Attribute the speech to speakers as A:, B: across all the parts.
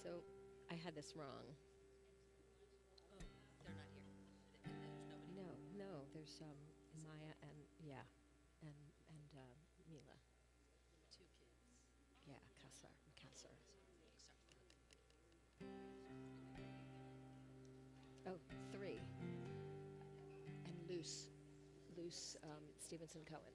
A: So I had this wrong.
B: Oh, they're not here. There's nobody.
A: No, there's Maya and Mila.
B: Two kids.
A: Yeah, Kassar. Oh, three. And Luce Stevenson Cohen.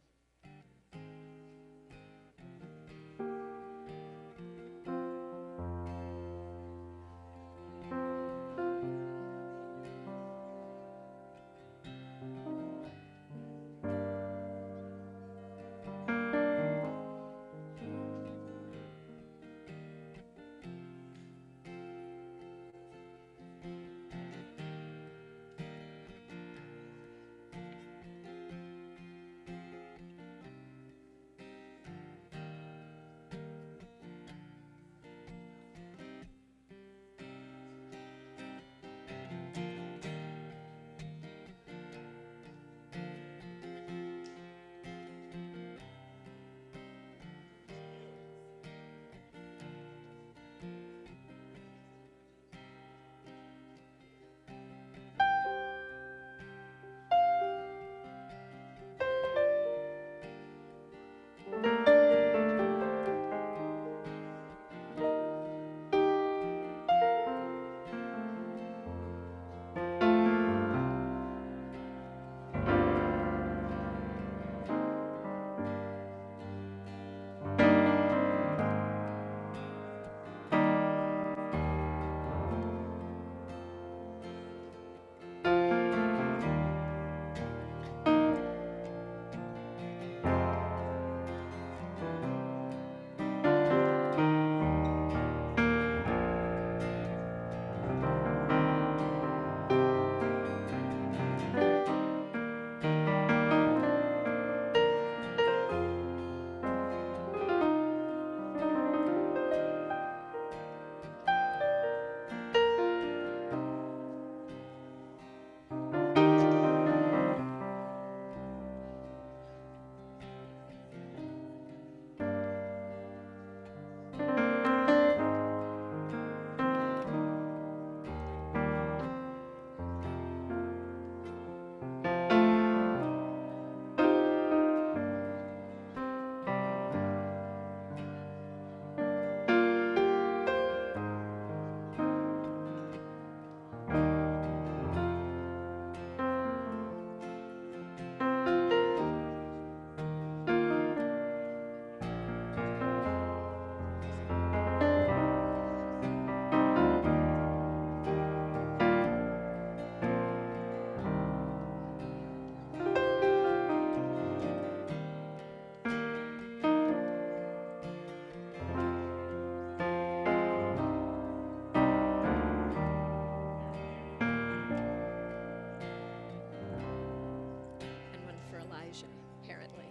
A: And one for Elijah, apparently.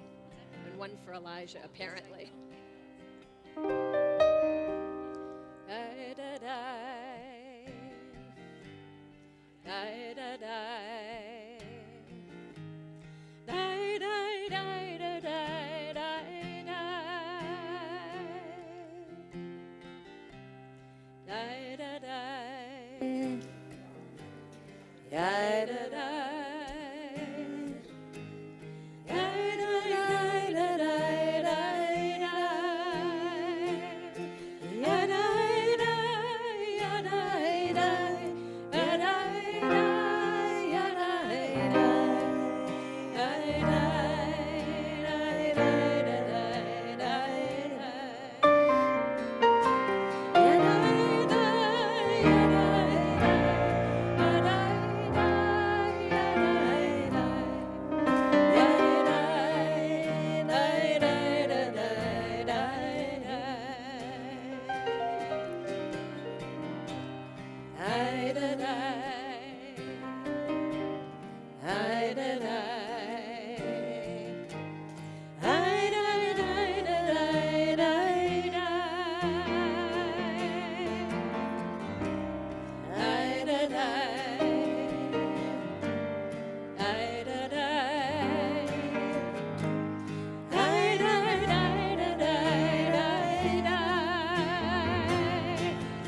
A: And one for Elijah, apparently.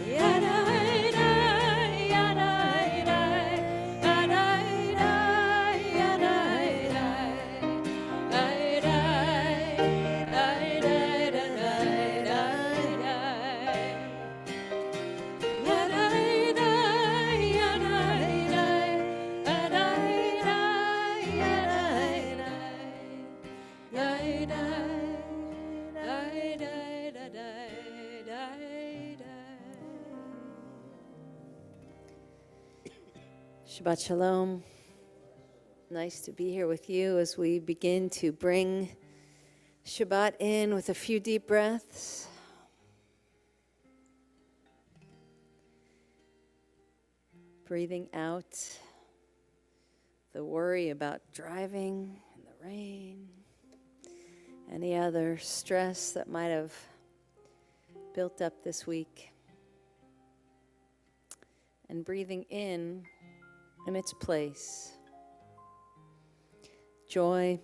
A: Yeah.
C: Shabbat Shalom. Nice to be here with you as we begin to bring Shabbat in with a few deep breaths. Breathing out the worry about driving in the rain, any other stress that might have built up this week. And breathing in its place. Joy,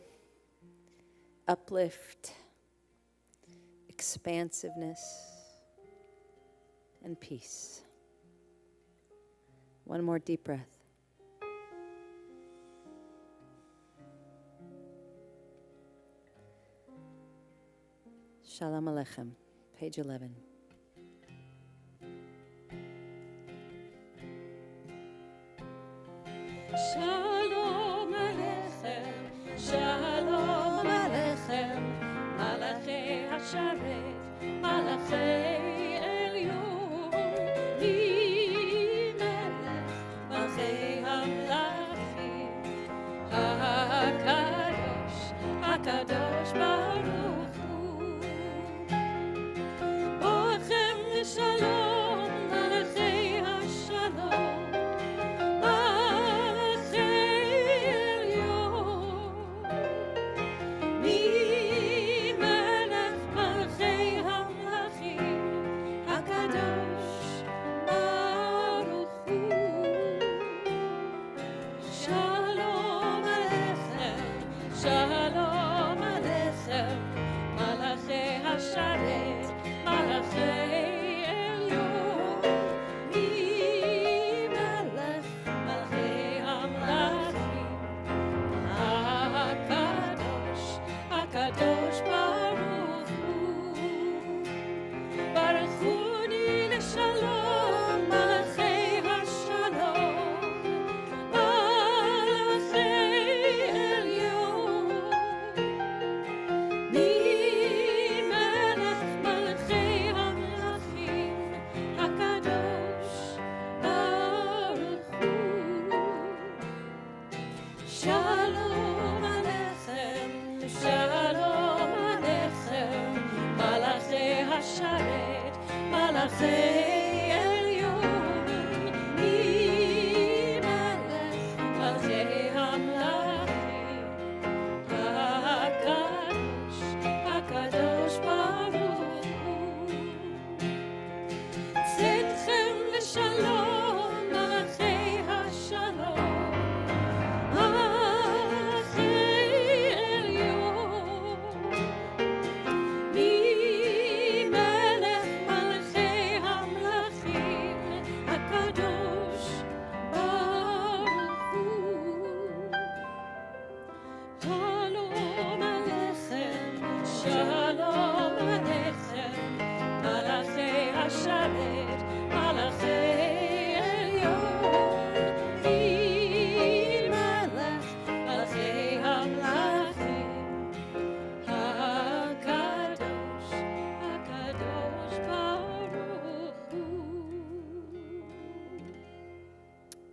C: uplift, expansiveness, and peace. One more deep breath. Shalom Aleichem, page 11.
A: Shalom Aleichem, Shalom Aleichem, Malachei Hasharet, Malachei Elyon, Melech, Malchei Hamlachim, HaKadosh, HaKadosh Baruch Hu, Bochem Shalom, Malachei Hashalom,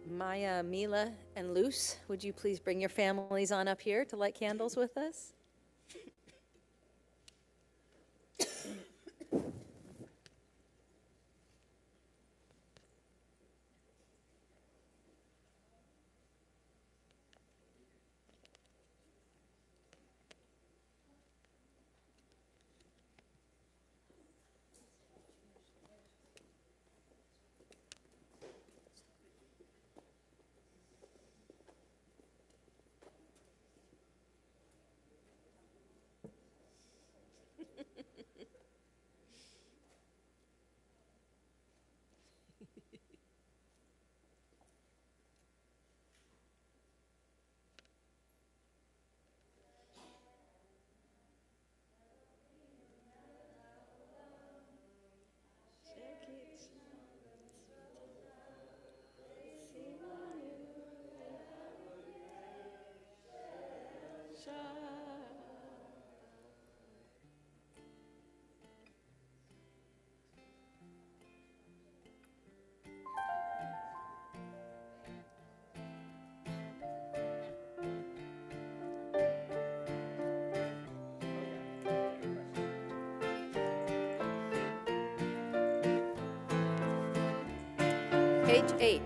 C: Maya, Mila, and Luce, would you please bring your families on up here to light candles with us? Page 8.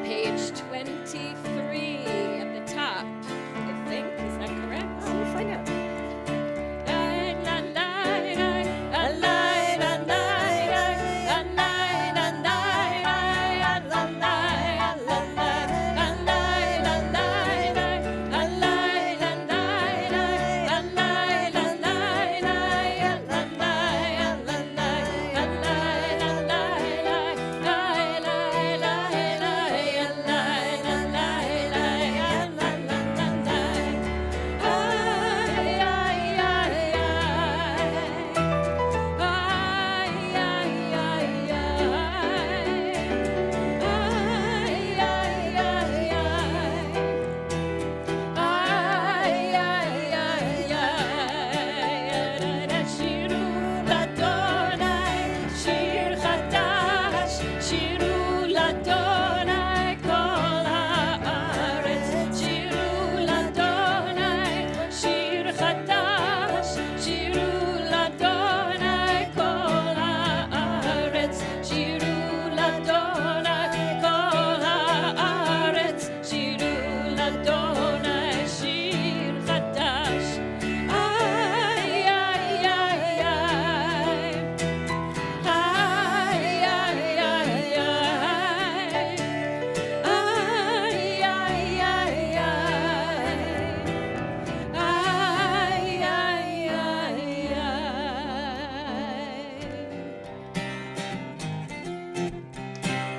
A: Page 23 at the top, I think. Is that correct?
C: Oh, we'll find out.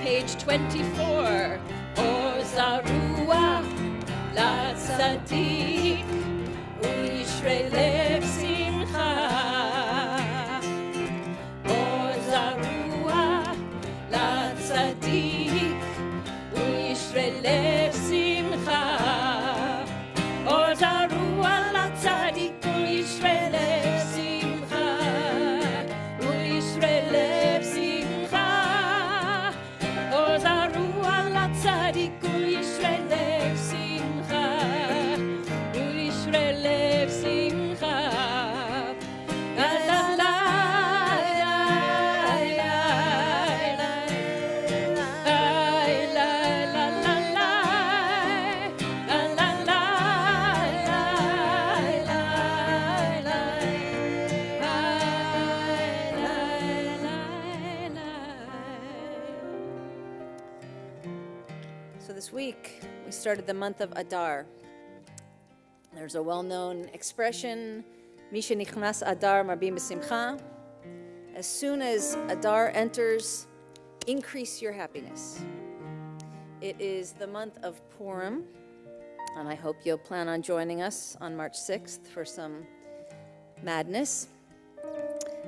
A: Page 24. Or Zarua, La Tzadik, Uyishrei Lev Simcha. Or Zarua, La Tzadik, Uyishrei Lev Simcha. Or Zarua, La Tzadik, Uyishrei Lev Simcha. Uyishrei Lev Simcha. Zarua la tzadik Yisrael lev simcha, Yisrael lev simcha. La la la la la la la
C: So this week, we started the month of Adar. There's a well-known expression, Misha nichnas Adar marbim b'simcha. As soon as Adar enters, increase your happiness. It is the month of Purim, And I hope you'll plan on joining us on March 6th for some madness.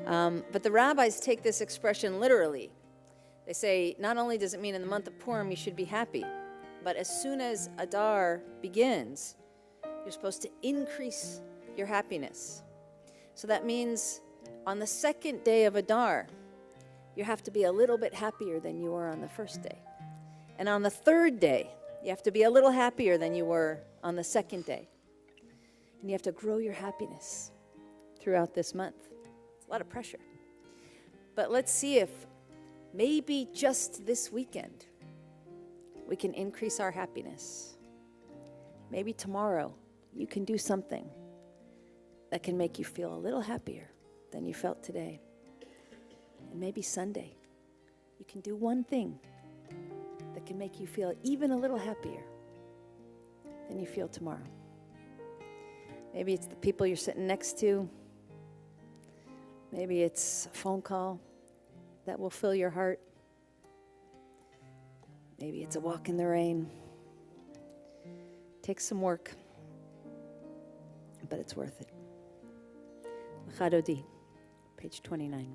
C: But the rabbis take this expression literally. They say, not only does it mean in the month of Purim you should be happy, but as soon as Adar begins, you're supposed to increase your happiness. So that means on the second day of Adar, you have to be a little bit happier than you were on the first day. And on the third day, you have to be a little happier than you were on the second day. And you have to grow your happiness throughout this month. It's a lot of pressure. But let's see if maybe just this weekend we can increase our happiness. Maybe tomorrow you can do something that can make you feel a little happier than you felt today. And maybe Sunday you can do one thing that can make you feel even a little happier than you feel tomorrow. Maybe it's the people you're sitting next to. Maybe it's a phone call that will fill your heart. Maybe it's a walk in the rain. Takes some work, but it's worth it. Chadodi, page 29.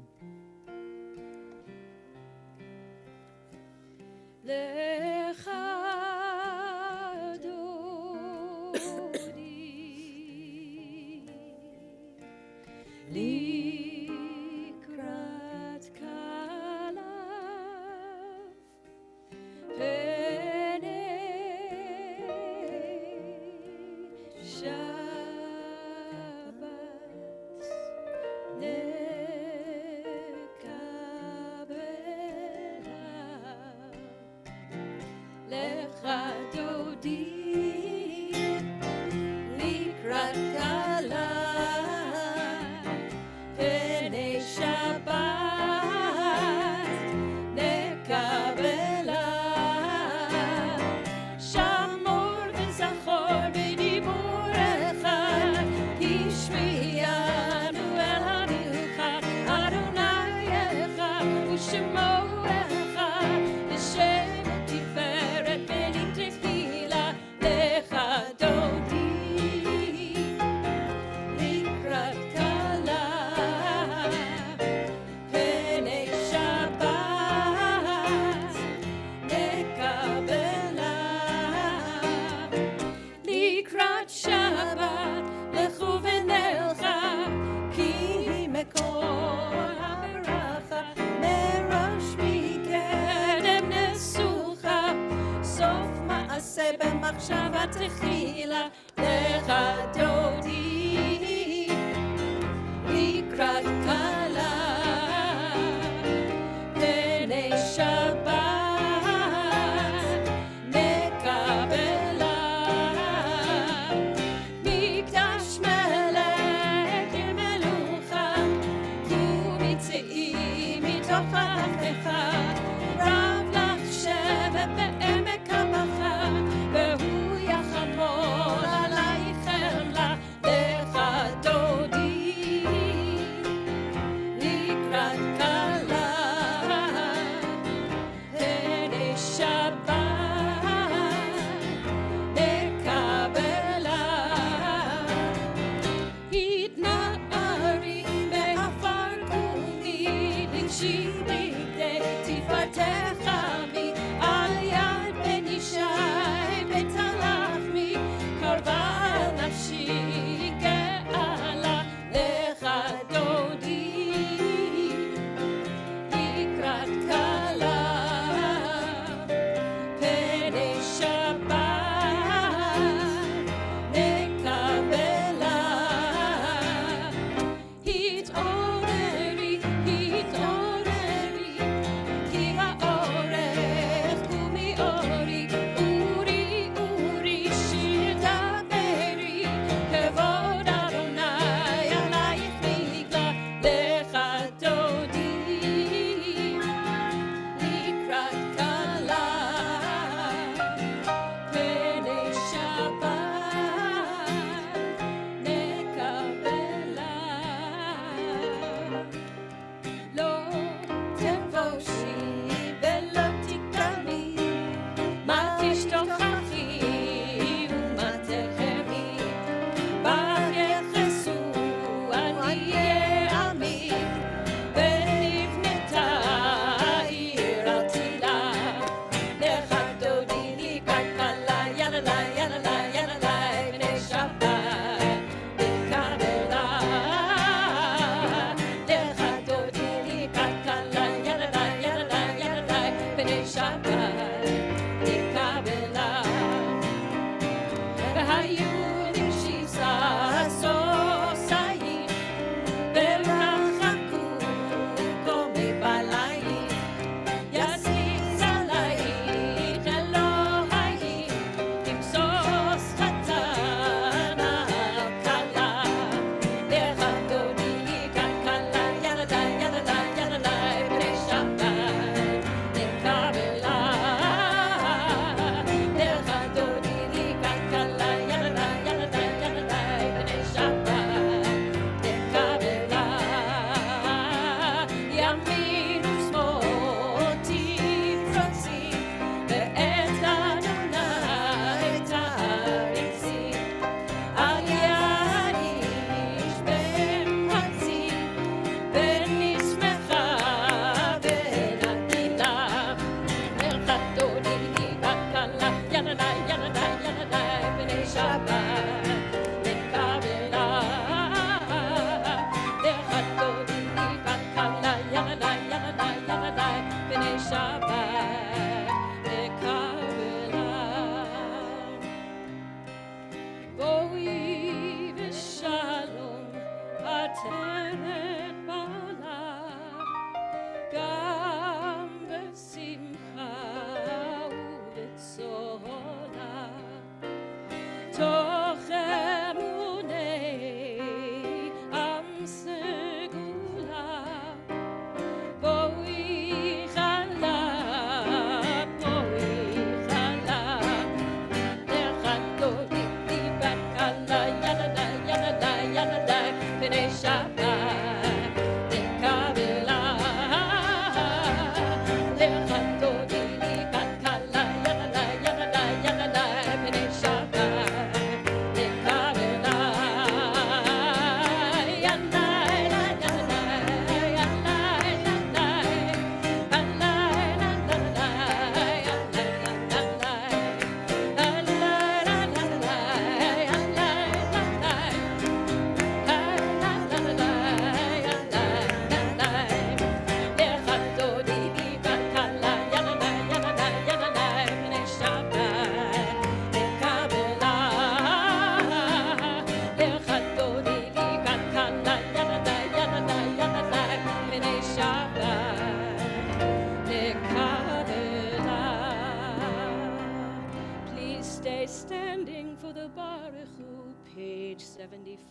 A: standing for the Baruch Hu, page 75.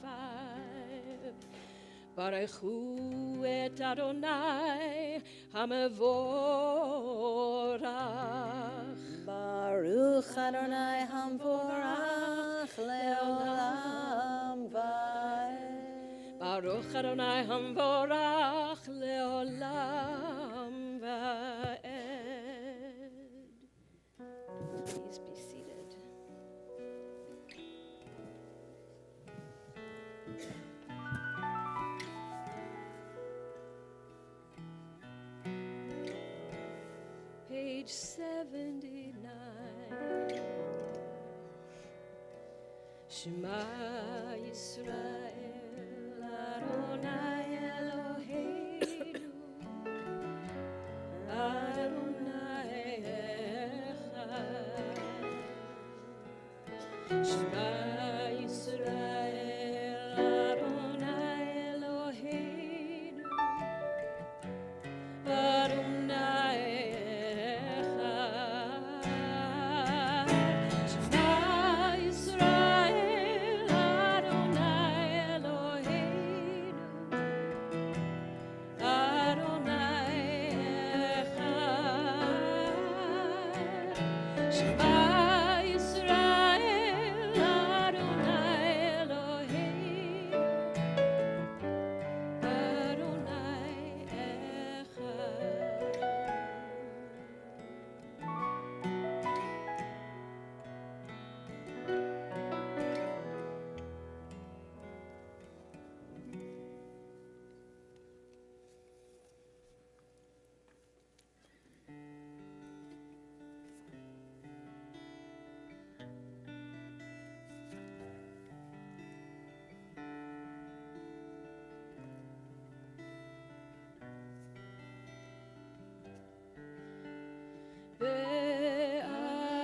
A: Baruch Hu et Adonai HaMevorach.
C: Baruch Adonai Hamvorach Leolam Vaed.
A: Baruch Adonai Hamvorach Leolam Vaed. Please be seated. Page 79. Shema Yisrael Adonai Eloheinu Adonai Echad. Shema Yisrael Adonai Eloheinu Adonai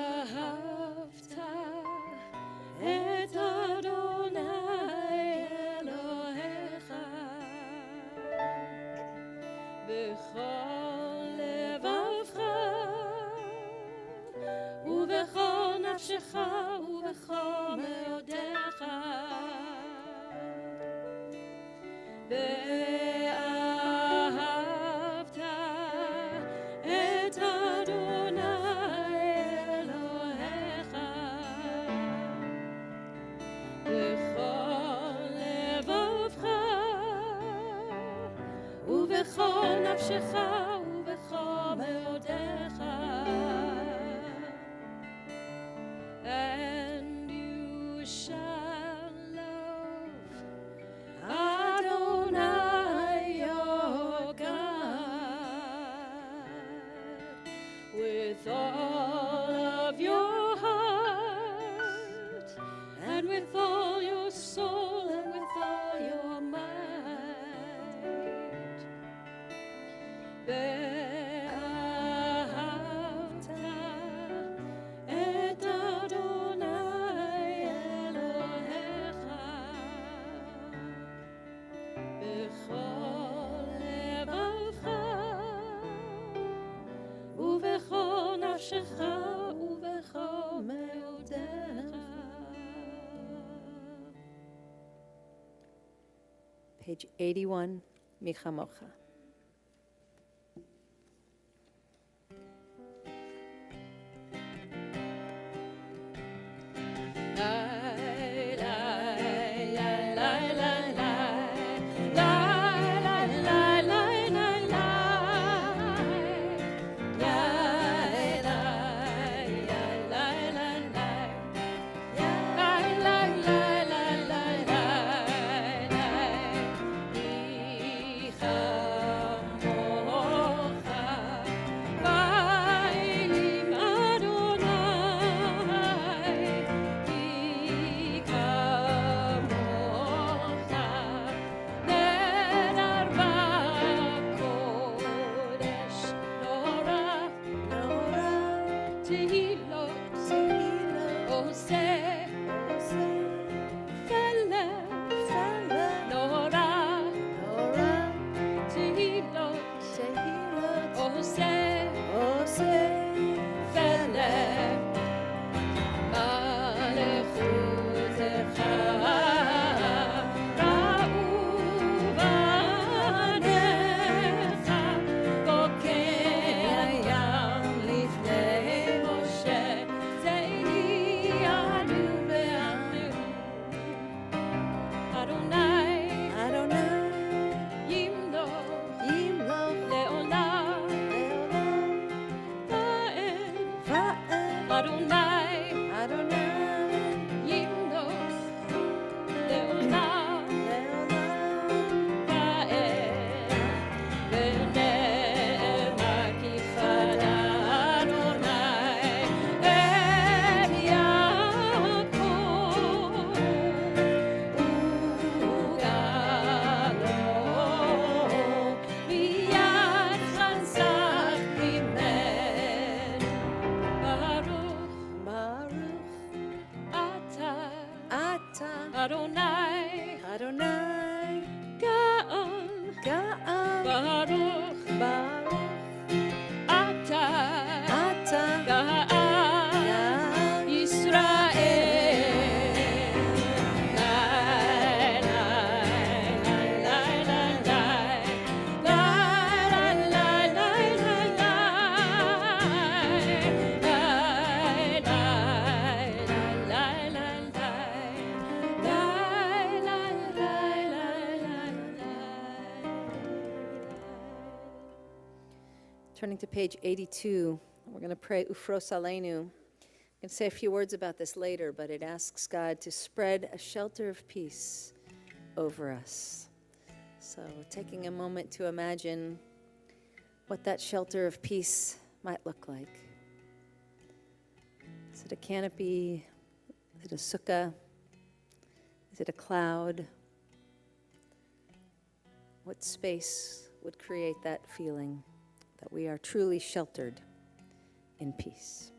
A: ואהבת את אדוני אלוהיך בכל לבבך ובכל נפשך ובכל מאודך. ואהבת את אדוני אלוהיך בכל לבבך ובכל נפשך ובכל מאודך. And you shall love Adonai your God with all of your heart and with all your soul and with all your might. ואהבת את אדוני אלוהיך בכל לבבך ובכל נפשך ובכל מאודך.
C: Page 81, Michamocha.
A: Adonai,
C: Adonai,
A: Ga'on,
C: Ga'am,
A: Baruch,
C: Baruch,
A: Ata,
C: Ata,
A: Ga'am,
C: Ga'am,
A: Yisrael. Lai, lai, lai, lai, lai, lai, lai, lai, lai, lai, lai, lai,
C: Turning to page 82, we're going to pray Ufros Aleinu. I'm going to say a few words about this later, but it asks God to spread a shelter of peace over us. So taking a moment to imagine what that shelter of peace might look like. Is it a canopy? Is it a sukkah? Is it a cloud? What space would create that feeling that we are truly sheltered in peace?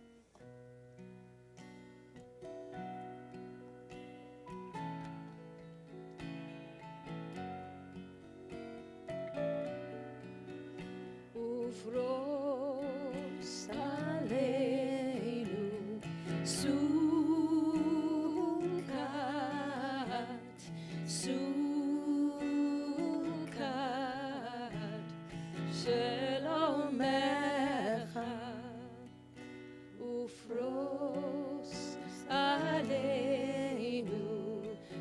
A: Ufros Aleinu Sukat Shelomecha Ufros Aleinu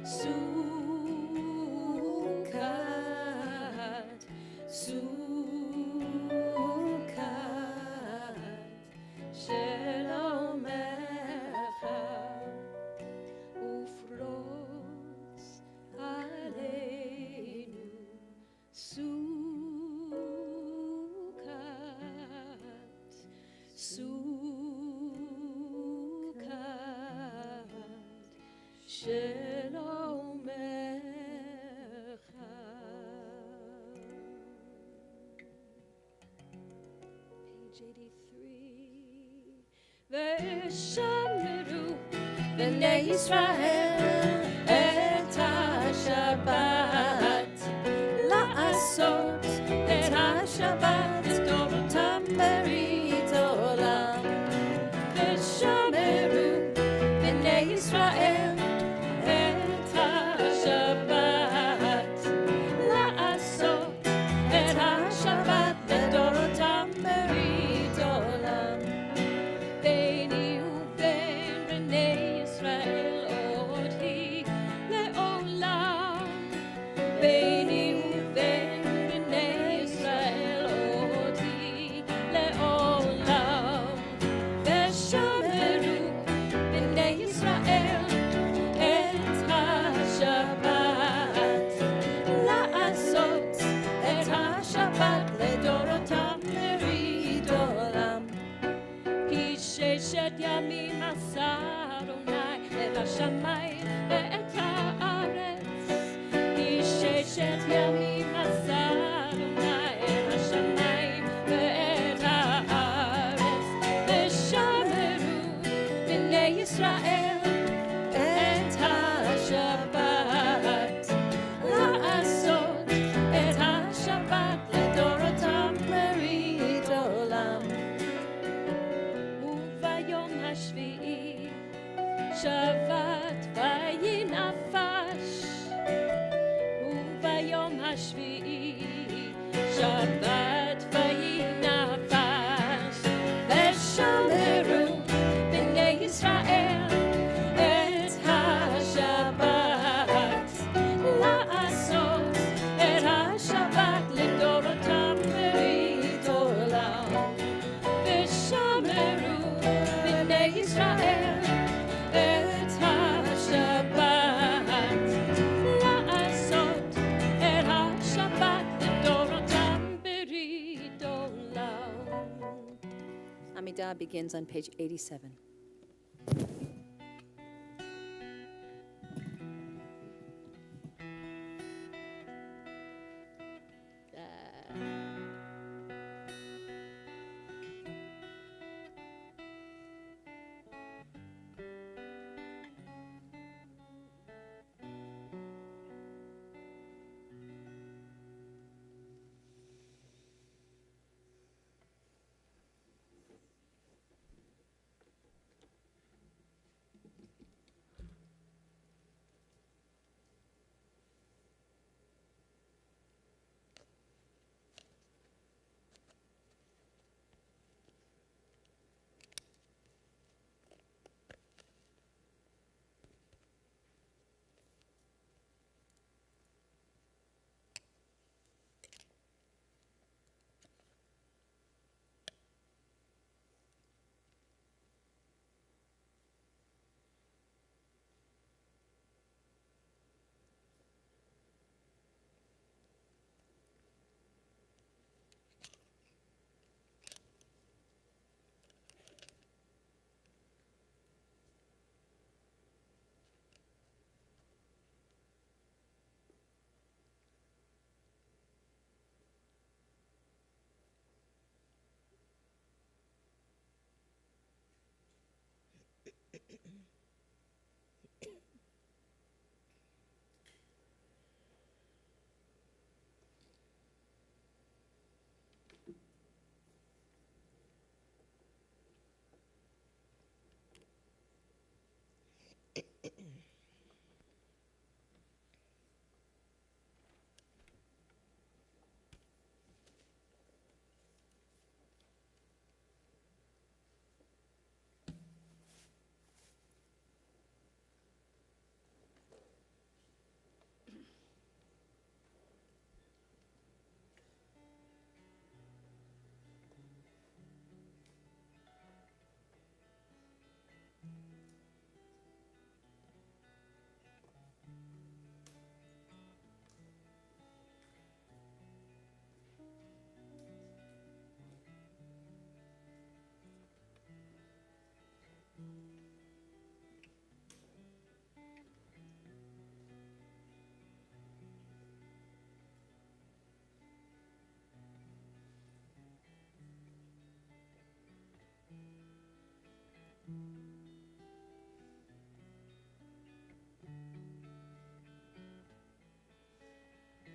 A: Sukat Shelomecha Ufros Aleinu Sukat Shelomecha. Page 83. Veshamru Bnei Yisrael et HaShabbat La'asot et HaShabbat Dorotam Berit Olam. Veshamru Bnei Yisrael et HaShabbat La'asot et HaShabbat Dorotam Berit Olam. Beini uben Bnei Yisrael odi le'olam. Beini uben Bnei Yisrael odi le'olam. Veshameru Bnei Yisrael et HaShabbat la'asot et HaShabbat le'dorotam berit olam. Ki sheshet yamim asa Adonai et hashamayim ve'et haaretz. Ki sheshet yamim asa Adonai et hashamayim ve'et haaretz. Veshameru Bnei Yisrael et HaShabbat la'asot et HaShabbat le'dorotam berit olam. Uvayom hashvi'i Shabbat vayinafash. Uvayom hashvi'i Shabbat vayinafash. Veshameru Bnei Yisrael et HaShabbat la'asot et HaShabbat le'dorotam berit olam. Veshameru Bnei Yisrael et HaShabbat la'asot et HaShabbat le'dorotam berit olam.
C: Amidah begins on page 87.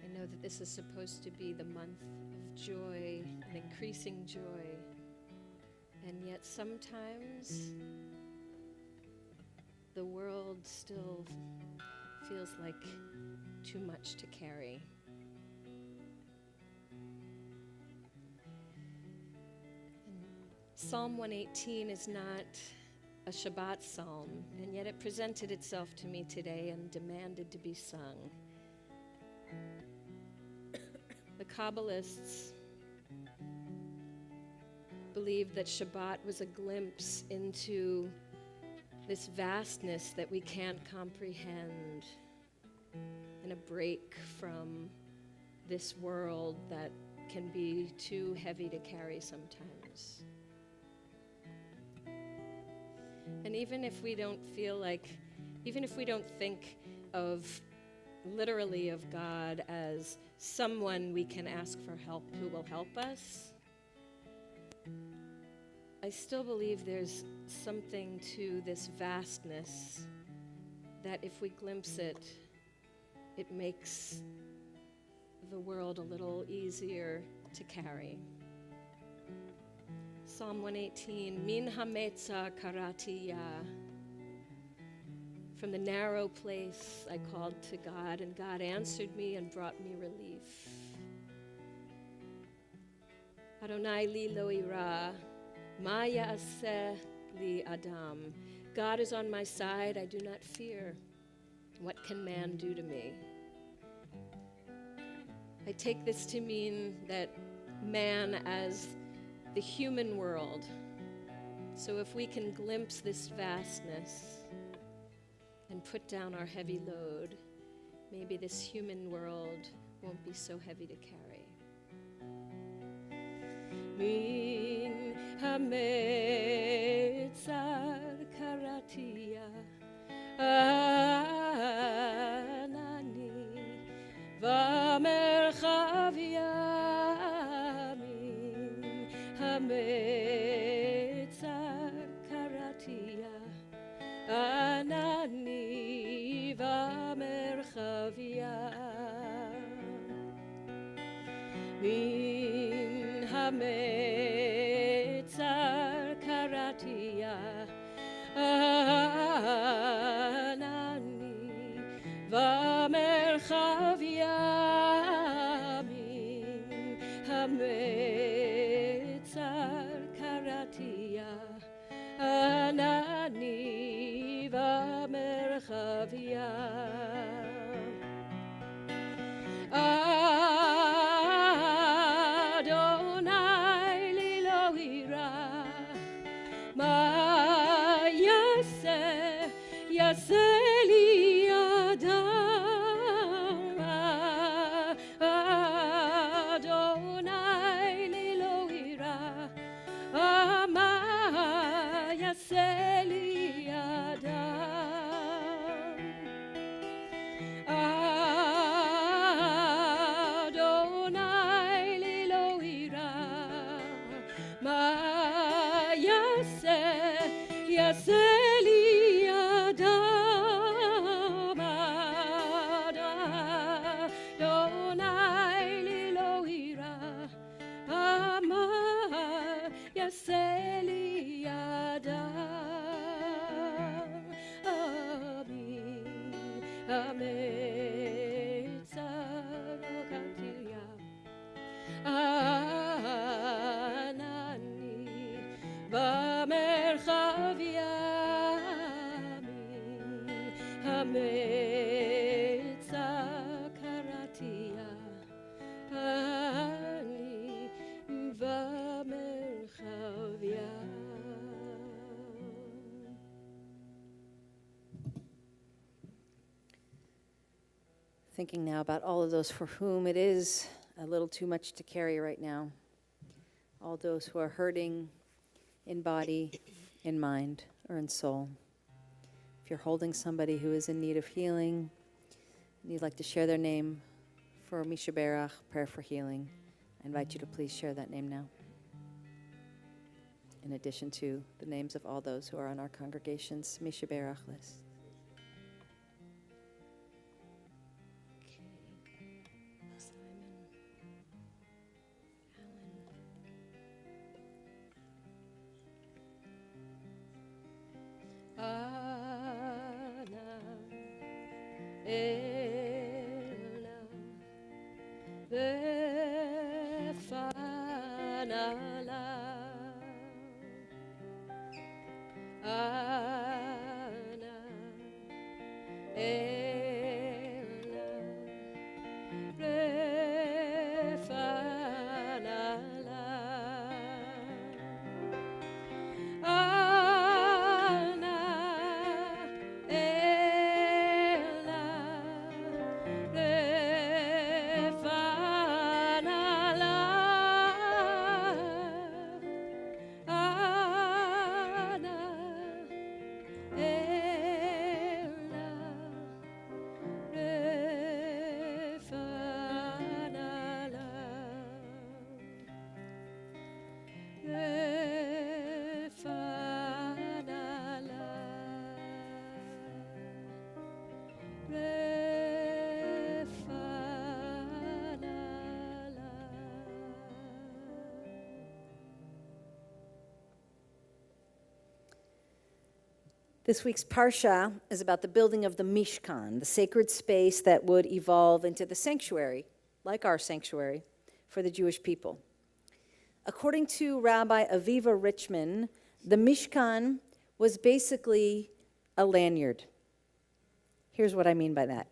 A: I know that this is supposed to be the month of joy and increasing joy, and yet sometimes the world still feels like too much to carry. Psalm 118 is not a Shabbat psalm, and yet it presented itself to me today and demanded to be sung. The Kabbalists believed that Shabbat was a glimpse into this vastness that we can't comprehend, and a break from this world that can be too heavy to carry sometimes. And even if we don't think of literally of God as someone we can ask for help who will help us, I still believe there's something to this vastness that if we glimpse it, it makes the world a little easier to carry. Psalm 118, Min hametza karati ya. From the narrow place I called to God, and God answered me and brought me relief. Adonai li lo ira, ma ya'aseh li adam. God is on my side, I do not fear. What can man do to me? I take this to mean that man as the human world. So if we can glimpse this vastness and put down our heavy load, maybe this human world won't be so heavy to carry. Min hametzar karatia anani v'merchavia min hametzar karatia anani v'merchavia min hametzar karatia anani v'merchavia min hametzar karatia anani v'merchavia. Adonai li lo ira, ma yaseh li adam. Adonai li lo ira, ma yaseh li adam. Ametzakaratia. Anani Bamerchav Yami Hametzakaratia Ani Bamerchav Yami.
C: Thinking now about all of those for whom it is a little too much to carry right now. All those who are hurting in body, in mind, or in soul. If you're holding somebody who is in need of healing, and you'd like to share their name for Misha Berach, prayer for healing, I invite you to please share that name now. In addition to the names of all those who are on our congregation's Misha Berach list. This week's Parsha is about the building of the Mishkan, the sacred space that would evolve into the sanctuary, like our sanctuary, for the Jewish people. According to Rabbi Aviva Richman, the Mishkan was basically a lanyard. Here's what I mean by that.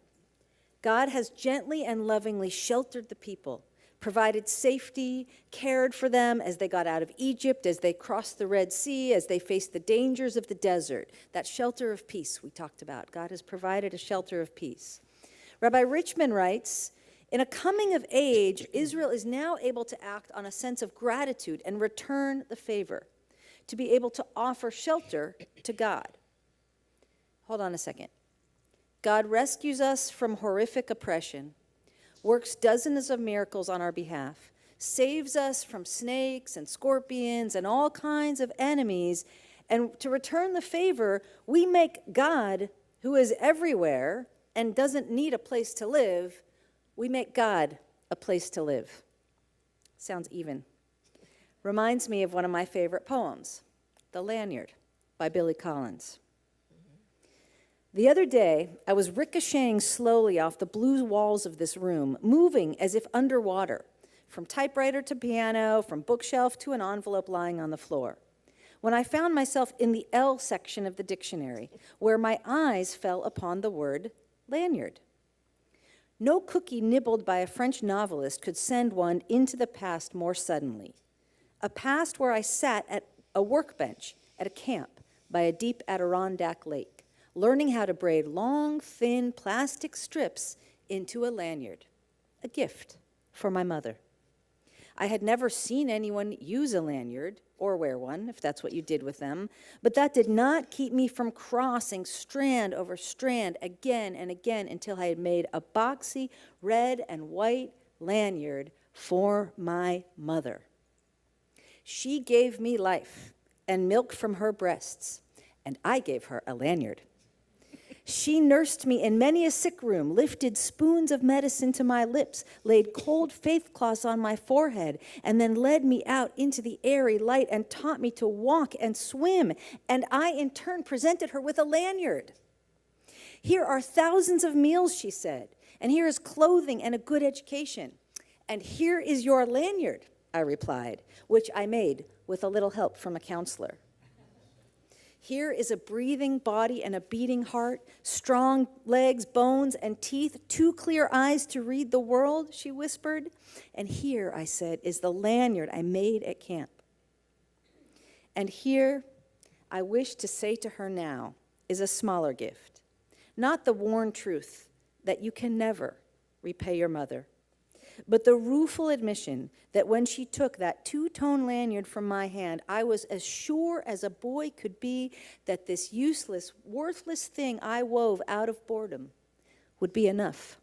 C: God has gently and lovingly sheltered the people, provided safety, cared for them as they got out of Egypt, as they crossed the Red Sea, as they faced the dangers of the desert. That shelter of peace we talked about. God has provided a shelter of peace. Rabbi Richman writes, in a coming of age, Israel is now able to act on a sense of gratitude and return the favor, to be able to offer shelter to God. Hold on a second. God rescues us from horrific oppression, works dozens of miracles on our behalf, saves us from snakes and scorpions and all kinds of enemies, and to return the favor, we make God, who is everywhere and doesn't need a place to live, we make God a place to live. Sounds even. Reminds me of one of my favorite poems, The Lanyard by Billy Collins. The other day, I was ricocheting slowly off the blue walls of this room, moving as if underwater, from typewriter to piano, from bookshelf to an envelope lying on the floor, when I found myself in the L section of the dictionary, where my eyes fell upon the word lanyard. No cookie nibbled by a French novelist could send one into the past more suddenly, a past where I sat at a workbench at a camp by a deep Adirondack lake, learning how to braid long, thin plastic strips into a lanyard, a gift for my mother. I had never seen anyone use a lanyard or wear one, if that's what you did with them, but that did not keep me from crossing strand over strand again and again until I had made a boxy red and white lanyard for my mother. She gave me life and milk from her breasts, and I gave her a lanyard. She nursed me in many a sick room, lifted spoons of medicine to my lips, laid cold faith cloths on my forehead, and then led me out into the airy light and taught me to walk and swim. And I, in turn, presented her with a lanyard. Here are thousands of meals, she said, and here is clothing and a good education. And here is your lanyard, I replied, which I made with a little help from a counselor. Here is a breathing body and a beating heart, strong legs, bones, and teeth, 2 clear eyes to read the world, she whispered. And here, I said, is the lanyard I made at camp. And here, I wish to say to her now, is a smaller gift, not the worn truth that you can never repay your mother, but the rueful admission that when she took that 2-tone lanyard from my hand, I was as sure as a boy could be that this useless, worthless thing I wove out of boredom would be enough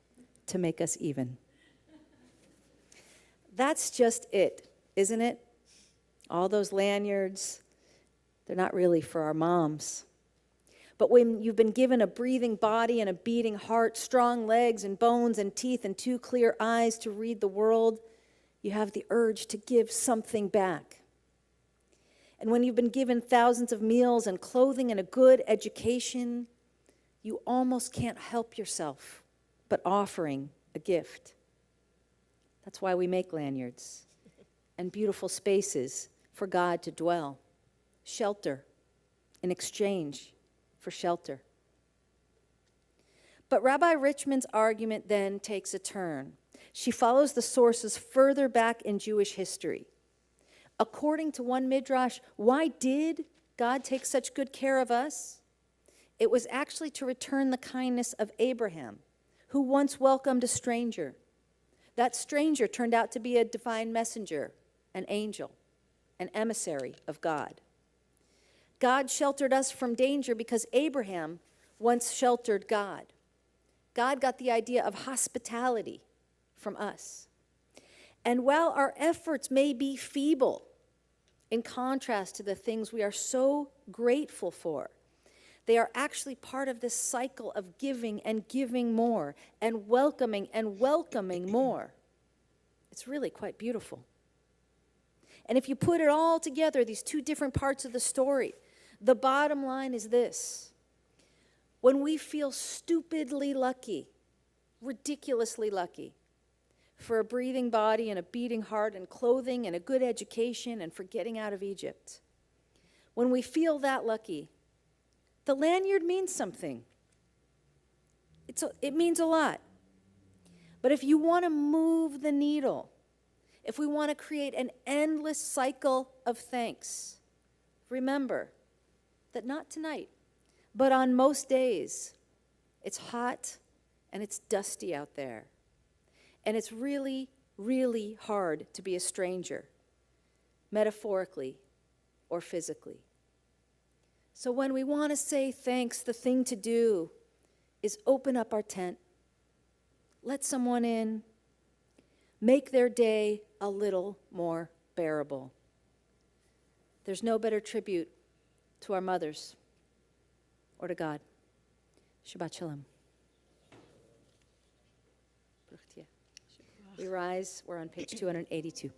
C: to make us even. That's just it, isn't it? All those lanyards, they're not really for our moms. But when you've been given a breathing body and a beating heart, strong legs and bones and teeth and 2 clear eyes to read the world, you have the urge to give something back. And when you've been given thousands of meals and clothing and a good education, you almost can't help yourself but offering a gift. That's why we make lanyards and beautiful spaces for God to dwell, shelter in exchange for shelter. But Rabbi Richmond's argument then takes a turn. She follows the sources further back in Jewish history. According to one midrash, why did God take such good care of us? It was actually to return the kindness of Abraham, who once welcomed a stranger. That stranger turned out to be a divine messenger, an angel, an emissary of God. God sheltered us from danger because Abraham once sheltered God. God got the idea of hospitality from us. And while our efforts may be feeble in contrast to the things we are so grateful for, they are actually part of this cycle of giving and giving more and welcoming more. It's really quite beautiful. And if you put it all together, these 2 different parts of the story, the bottom line is this. When we feel stupidly lucky, ridiculously lucky, for a breathing body and a beating heart and clothing and a good education and for getting out of Egypt, when we feel that lucky, the lanyard means something. It means a lot. But if you want to move the needle, if we want to create an endless cycle of thanks, remember that not tonight, but on most days, it's hot and it's dusty out there. And it's really, really hard to be a stranger, metaphorically or physically. So when we want to say thanks, the thing to do is open up our tent, let someone in, make their day a little more bearable. There's no better tribute to our mothers or to God. Shabbat Shalom. We rise, we're on page 282.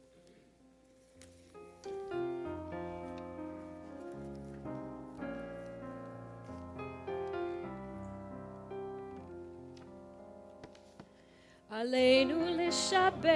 A: עלינו לשבח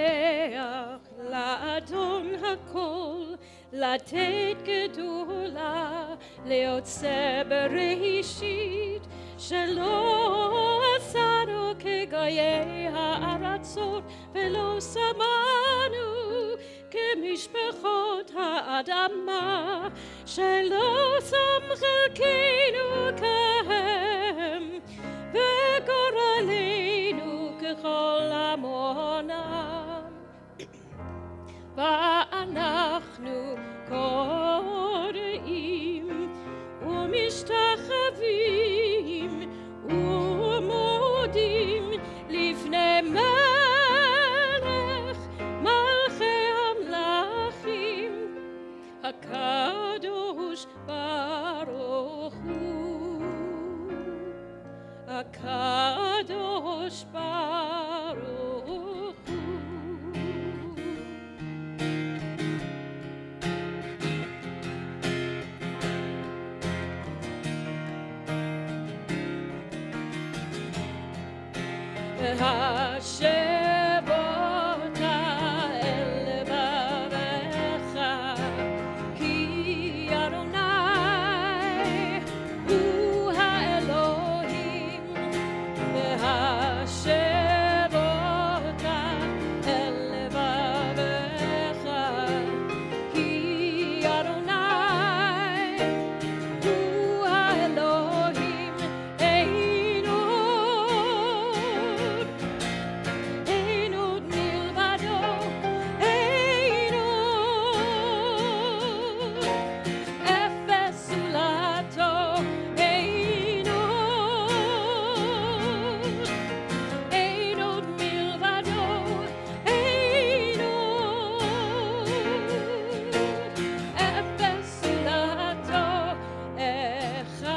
A: לאדון הכל, לתת גדולה, ליוצא בראשית, שלא עשנו כגויי הארצות, ולא שמענו כמשפחות האדמה, שלא שם חלקנו כהם, וגורלנו ככל עמונם. ואנחנו קוראים ומשתחווים ומודים לפני מלך מלכי המלכים הקדוש ברוך הוא, הקדוש ברוך הוא. והשב אותה אל לבביך, כי אדוני הוא האלוהים, והשב אותה אל לבביך, כי אדוני הוא האלוהים, אין עוד מלבדו, אין עוד אפס זולתו, אין עוד מלבדו, אין עוד אפס זולתו, אחד,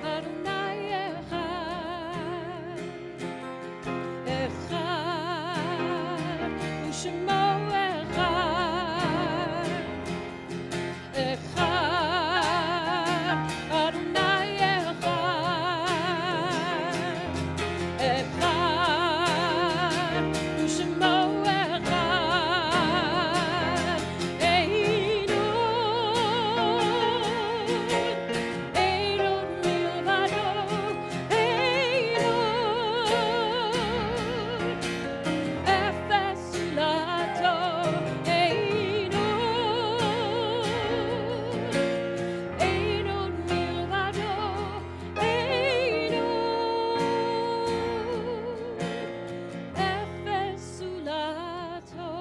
A: אדוני אחד, ושמו אחד, אדוני אחד, ושמו אחד, אין עוד מלבדו, אין עוד אפס זולתו, אין עוד מלבדו, אין עוד אפס זולתו.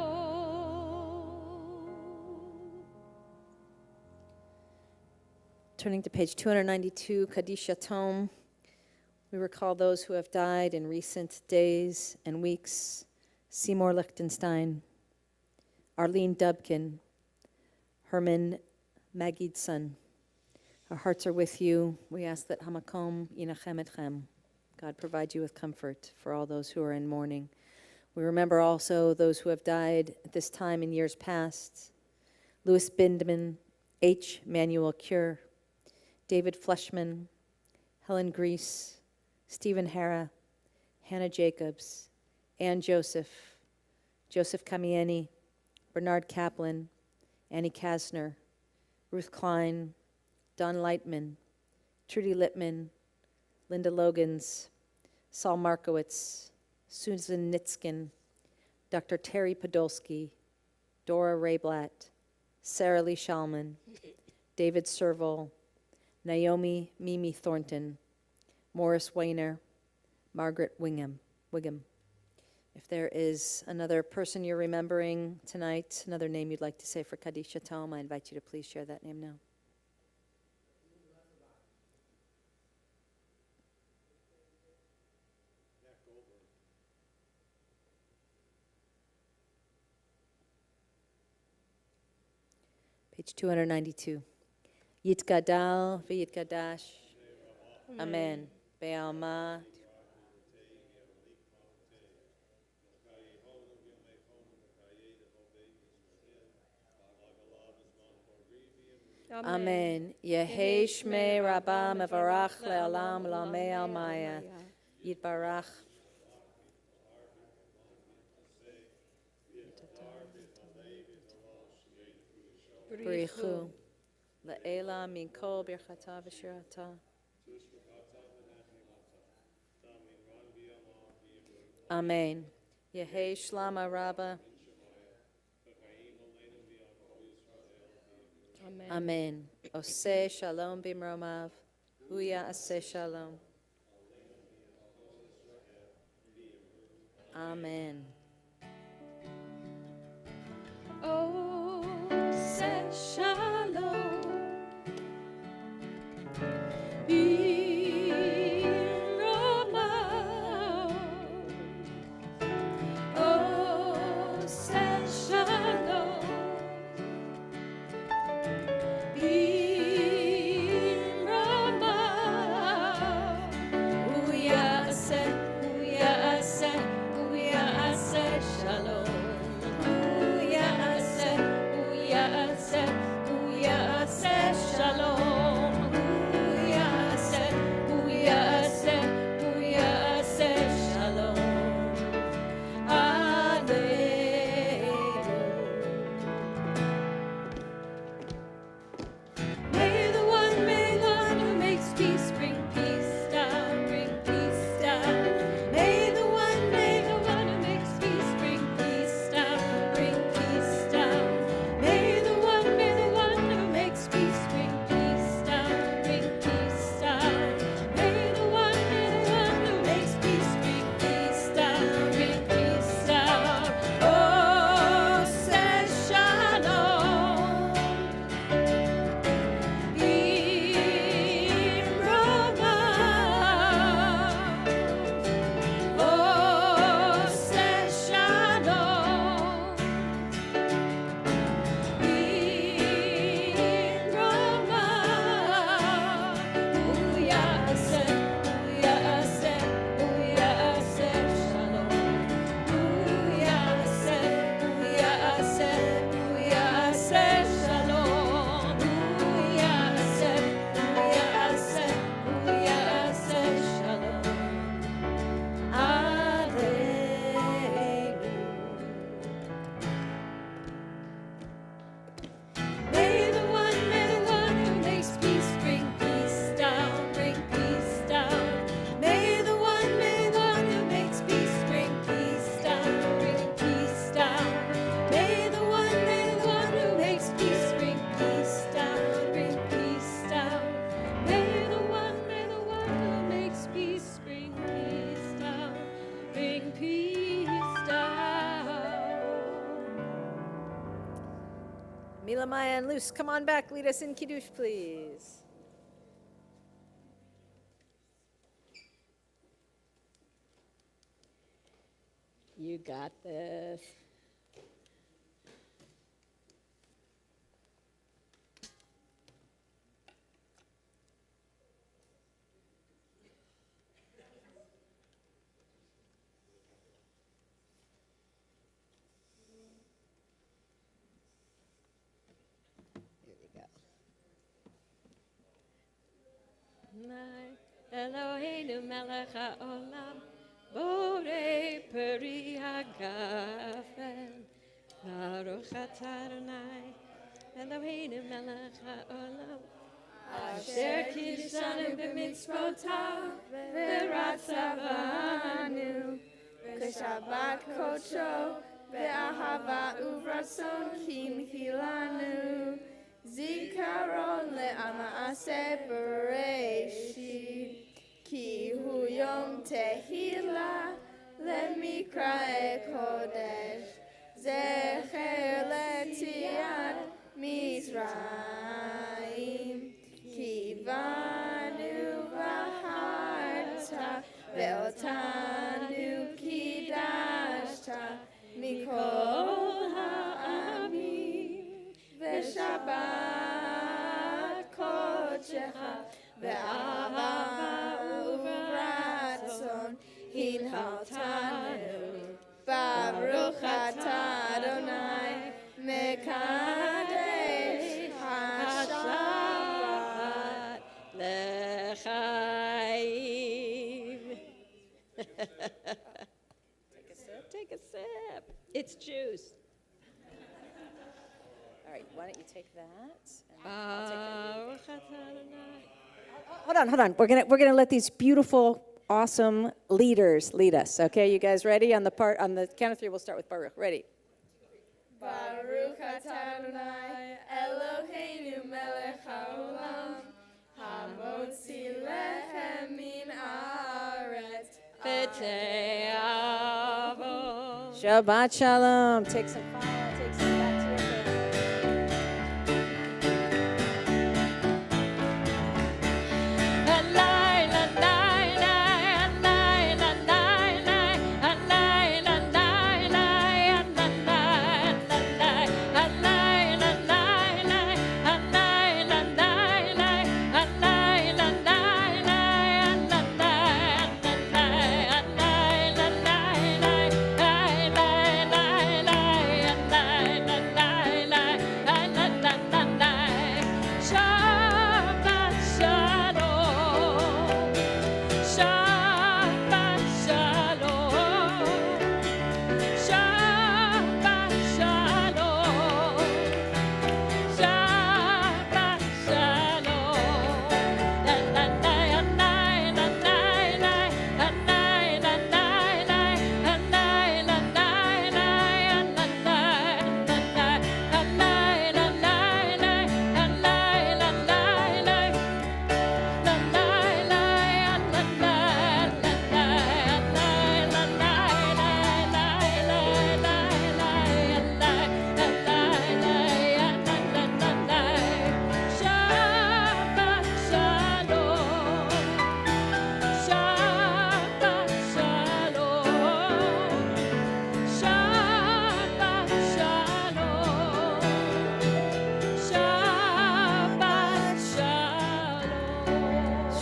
C: Turning to page 292, Kaddish Yatom. We recall those who have died in recent days and weeks. Seymour Lichtenstein, Arlene Dubkin, Herman Magidson. Our hearts are with you. We ask that Hamakom Yinachem Etchem, God provide you with comfort for all those who are in mourning. We remember also those who have died at this time in years past. Louis Bindman, H. Manuel Cure, David Fleshman, Helen Grease, Stephen Hara, Hannah Jacobs, Ann Joseph, Joseph Kamieni, Bernard Kaplan, Annie Kasner, Ruth Klein, Don Lightman, Trudy Littman, Linda Logans, Saul Markowitz, Susan Nitskin, Dr. Terry Podolsky, Dora Rayblatt, Sarah Lee Shalman, David Serval, Naomi Mimi Thornton, Morris Weiner, Margaret Wigham. If there is another person you're remembering tonight, another name you'd like to say for Kaddish Yatom, I invite you to please share that name now. Page 292. Yitgadal v'yitgadash. Amen. Be'alma. Amen. Yehei shmei rabba mevarach le'olam lamei almaya. Yitbarach. B'richu. Le'ela min kol birchata v'shirata. Amen. Yehei shlama rabba. Amen. Oseh shalom bimromav. Huya aseh shalom. Amen.
A: Oh, say shalom. Bimromav. Oh, say shalom. Bimromav. Huya aseh shalom. Huya aseh.
C: Maya and Luce, come on back. Lead us in Kiddush, please.
A: You got this. Here you go. Eloheinu melech haolam, borei peri hagafen, baruch atah Adonai, Eloheinu melech haolam, asher kiddushanu b'mitzvotav, v'ratzavanu,
D: Shabbat kocho, ve'ahava uvratzon kinhilanu, zikaron le'ama'ase bereshit, ki hu yom tehila lemikrae kodesh, zecher letziat Mizraim, ki vanu v'harta ve'otanu kidashta mikol ha'amim ve'shabbat kodecha ve'ahava uvratzon hinhaltanu baruch atah Adonai mekadesh hashabbat
A: lechaim. Take a sip. It's juice.
C: All right, why don't you take that? And I'll take that.
A: Baruch atah Adonai.
C: Hold on. We're gonna let these beautiful, awesome leaders lead us. Okay, you guys ready? On the count of three, we'll start with Baruch. Ready?
D: Baruch atah Adonai Eloheinu melech haolam hamotzi lechem min haaretz
A: B'tei avos.
C: Shabbat shalom. Take some fire. Take some back to your family.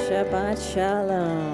C: Shabbat shalom.